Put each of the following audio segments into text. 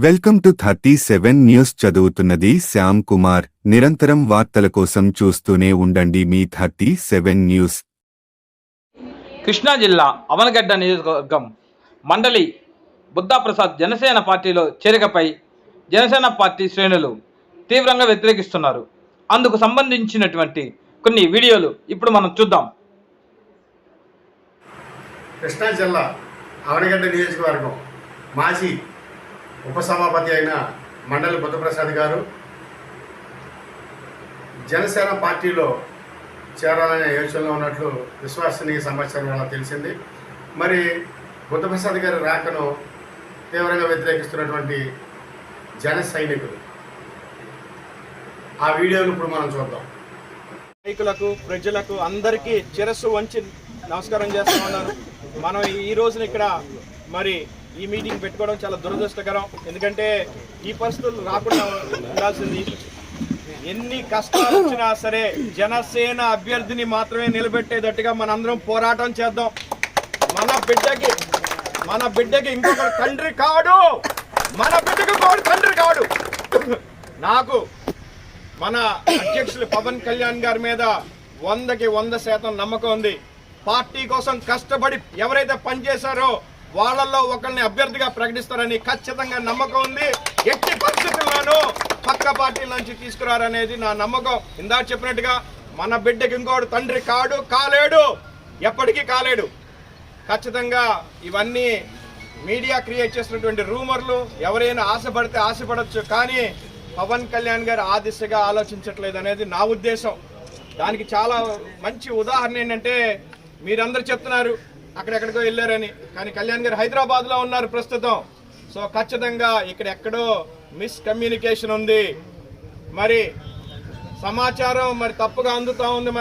Welcome to 37 news. చదువుతున్నది శ్యామ్ కుమార్. నిరంతరం వార్తల కోసం చూస్తూనే ఉండండి మీ 37 న్యూస్. కృష్ణా జిల్లా అవనగడ్డ నియోజకవర్గం మండలి బుద్ధాప్రసాద్ జనసేన పార్టీలో చేరికపై జనసేన పార్టీ శ్రేణులు తీవ్రంగా వ్యతిరేకిస్తున్నారు. అందుకు సంబంధించినటువంటి కొన్ని వీడియోలు ఇప్పుడు మనం చూద్దాం. కృష్ణా జిల్లా అవనగడ్డ నియోజకవర్గం మాజీ ఉపసభాపతి అయిన మండలి బుద్ధప్రసాద్ గారు జనసేన పార్టీలో చేరాలనే యోచనలో ఉన్నట్లు విశ్వసనీయ సమాచారం వల్ల తెలిసింది. మరి బుద్ధప్రసాద్ గారి రాకను తీవ్రంగా వ్యతిరేకిస్తున్నటువంటి జన సైనికులు ఆ వీడియోను ఇప్పుడు మనం చూద్దాం. నాయకులకు, ప్రజలకు అందరికీ శిరస్సు వంచి నమస్కారం చేస్తూ ఉన్నాను. మనం ఈ రోజున ఇక్కడ మరి ఈ మీటింగ్ పెట్టుకోవడం చాలా దురదృష్టకరం. ఎందుకంటే ఈ పరిస్థితులు రాకుండా ఉండాల్సింది. ఎన్ని కష్టాలు వచ్చినా సరే జనసేన అభ్యర్థిని మాత్రమే నిలబెట్టేటట్టుగా మనందరం పోరాటం చేద్దాం. మన బిడ్డకి ఇంకొకరు తండ్రి కాడు, మన బిడ్డకి ఇంకొకరు తండ్రి కాడు. నాకు మన అధ్యక్షులు పవన్ కళ్యాణ్ గారి మీద 100కి 100% నమ్మకం ఉంది. పార్టీ కోసం కష్టపడి ఎవరైతే పనిచేశారో వాళ్ళల్లో ఒకరిని అభ్యర్థిగా ప్రకటిస్తారని ఖచ్చితంగా నమ్మకం ఉంది. ఎట్టి పరిస్థితుల్లోనూ పక్క పార్టీల నుంచి తీసుకురారనేది నా నమ్మకం. ఇందాక చెప్పినట్టుగా మన బిడ్డకి ఇంకోటి తండ్రి కాలేడు, ఎప్పటికీ కాలేడు. ఖచ్చితంగా ఇవన్నీ మీడియా క్రియేట్ చేసినటువంటి రూమర్లు. ఎవరైనా ఆశపడితే ఆశపడచ్చు, కానీ పవన్ కళ్యాణ్ గారు ఆ దిశగా ఆలోచించట్లేదు అనేది నా ఉద్దేశం. దానికి చాలా మంచి ఉదాహరణ ఏంటంటే, మీరందరూ చెప్తున్నారు అక్కడెక్కడికో వెళ్ళారని, కానీ కళ్యాణ్ గారు హైదరాబాద్లో ఉన్నారు ప్రస్తుతం. సో ఖచ్చితంగా ఇక్కడెక్కడో మిస్కమ్యూనికేషన్ ఉంది. మరి సమాచారం మరి తప్పుగా అందుతూ ఉంది.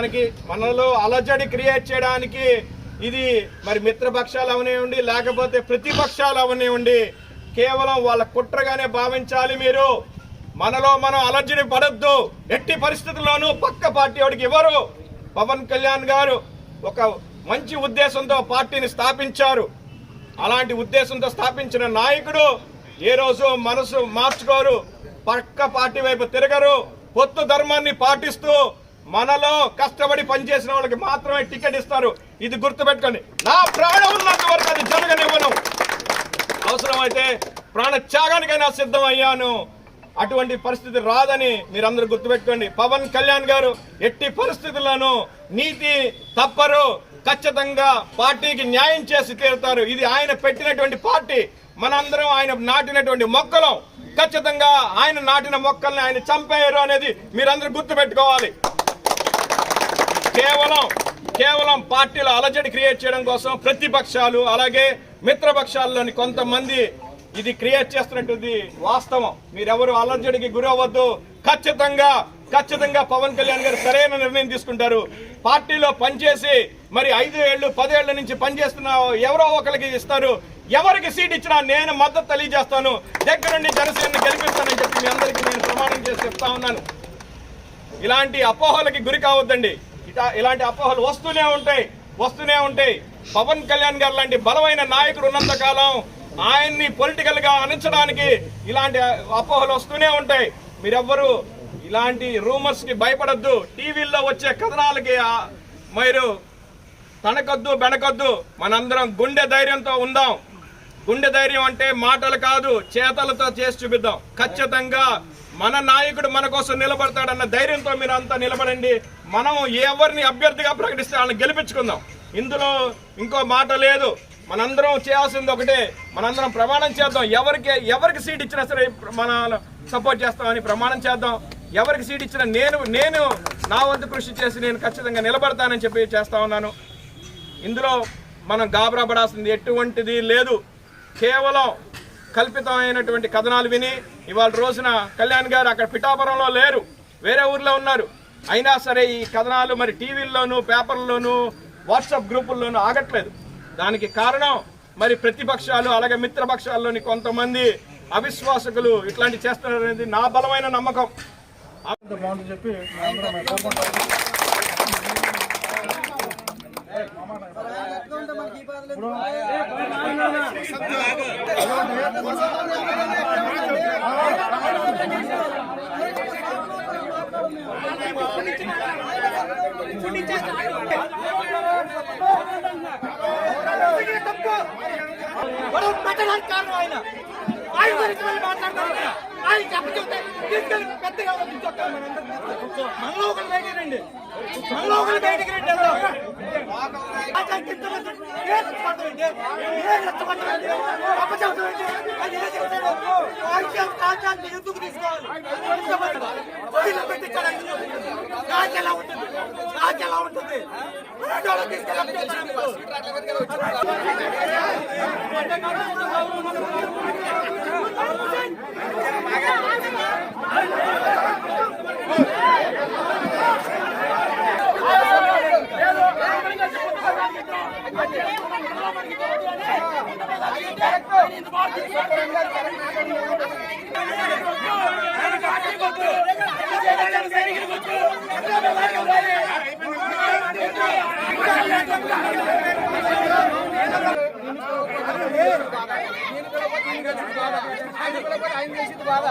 మనలో అలజడి క్రియేట్ చేయడానికి ఇది మరి మిత్రపక్షాలు అవనివ్వండి, లేకపోతే ప్రతిపక్షాలు అవనివ్వండి, కేవలం వాళ్ళ కుట్రగానే భావించాలి. మీరు మనలో మనం అలర్జీని పడద్దు. ఎట్టి పరిస్థితుల్లోనూ పక్క పార్టీ వాడికి ఇవ్వరు. పవన్ కళ్యాణ్ గారు ఒక మంచి ఉద్దేశంతో పార్టీని స్థాపించారు. అలాంటి ఉద్దేశంతో స్థాపించిన నాయకుడు ఏ రోజు మనసు మార్చుకోరు, పక్క పార్టీ వైపు తిరగరు, పొత్తు ధర్మాన్ని పాటిస్తూ మనలో కష్టపడి పనిచేసిన వాళ్ళకి మాత్రమే టికెట్ ఇస్తారు. ఇది గుర్తుపెట్టుకోండి. నా ప్రాణం ఉన్నంత వరకు అది జరగనివ్వను. అవసరమైతే ప్రాణ త్యాగానికైనా సిద్ధం అయ్యాను. అటువంటి పరిస్థితి రాదని మీరందరూ గుర్తుపెట్టుకోండి. పవన్ కళ్యాణ్ గారు ఎట్టి పరిస్థితుల్లోనూ నీతి తప్పరు. ఖచ్చితంగా పార్టీకి న్యాయం చేసి తీరుతారు. ఇది ఆయన పెట్టినటువంటి పార్టీ. మనందరం ఆయన నాటినటువంటి మొక్కలం. ఖచ్చితంగా ఆయన నాటిన మొక్కల్ని ఆయన చంపేయరు అనేది మీరందరూ గుర్తుపెట్టుకోవాలి. కేవలం పార్టీలో అలజడి క్రియేట్ చేయడం కోసం ప్రతిపక్షాలు అలాగే మిత్రపక్షాల్లోని కొంతమంది ఇది క్రియేట్ చేస్తున్నటువంటి వాస్తవం. మీరెవరు అలర్జడికి గురవద్దు. ఖచ్చితంగా పవన్ కళ్యాణ్ గారు సరైన నిర్ణయం తీసుకుంటారు. పార్టీలో పనిచేసి మరి 5 ఏళ్ళు 10 ఏళ్ల నుంచి పనిచేస్తున్న ఎవరో ఒకరికి ఇస్తారు. ఎవరికి సీట్ ఇచ్చినా నేను మద్దతు తెలియజేస్తాను. దగ్గరుండి జనసేనని గెలిపిస్తానని చెప్పి మీ అందరికీ నేను ప్రమాణం చేసి చెప్తా ఉన్నాను. ఇలాంటి అపోహలకి గురి కావద్దండి. ఇలాంటి అపోహలు వస్తూనే ఉంటాయి. పవన్ కళ్యాణ్ గారు లాంటి బలమైన నాయకుడు ఉన్నంత కాలం ఆయన్ని పొలిటికల్ గా అణించడానికి ఇలాంటి అపోహలు వస్తూనే ఉంటాయి. మీరెవ్వరూ ఇలాంటి రూమర్స్ కి భయపడద్దు. టీవీల్లో వచ్చే కథనాలకి మీరు తనకొద్దు బెనకొద్దు. మనందరం గుండె ధైర్యంతో ఉందాం. గుండె ధైర్యం అంటే మాటలు కాదు, చేతలతో చేసి చూపిద్దాం. ఖచ్చితంగా మన నాయకుడు మన కోసం నిలబడతాడన్న ధైర్యంతో మీరు అంతా నిలబడండి. మనం ఎవరిని అభ్యర్థిగా ప్రకటిస్తే వాళ్ళని గెలిపించుకుందాం. ఇందులో ఇంకో మాట లేదు. మనందరం చేయాల్సింది ఒకటే, మనందరం ప్రమాణం చేద్దాం. ఎవరికి సీట్ ఇచ్చినా సరే మన సపోర్ట్ చేస్తామని ప్రమాణం చేద్దాం. ఎవరికి సీట్ ఇచ్చినా నేను నా వంతు కృషి చేసి నేను ఖచ్చితంగా నిలబడతానని చెప్పి చేస్తా ఉన్నాను. ఇందులో మనం గాబరా పడాల్సింది ఎటువంటిది లేదు. కేవలం కల్పితమైనటువంటి కథనాలు విని ఇవాళ రోజున కళ్యాణ్ గారు అక్కడ పిఠాపురంలో లేరు, వేరే ఊర్లో ఉన్నారు. అయినా సరే ఈ కథనాలు మరి టీవీల్లోనూ పేపర్లోనూ వాట్సాప్ గ్రూపుల్లోనూ ఆగట్లేదు. దానికి కారణం మరి ప్రతిపక్షాలు అలాగే మిత్రపక్షాల్లోని కొంతమంది అవిశ్వాసకులు ఇట్లాంటి చేస్తున్నారనేది నా బలమైన నమ్మకం. బాగుంటుంది చెప్పి పెట్టడానికి కారణం ఆయన గురించి మళ్ళీ మాట్లాడతారు. ఆయన చెప్పచెప్తే తీసుకెళ్ళి పెద్దగా మనలో ఒకరు బయటికి రండి, మనలో ఒకరు బయటికి రండి. ఎందుకు తీసుకోవాలి? నాకెలా ఉంటుంది, నాకెలా ఉంటుంది? ఆయన చేసింది బాధ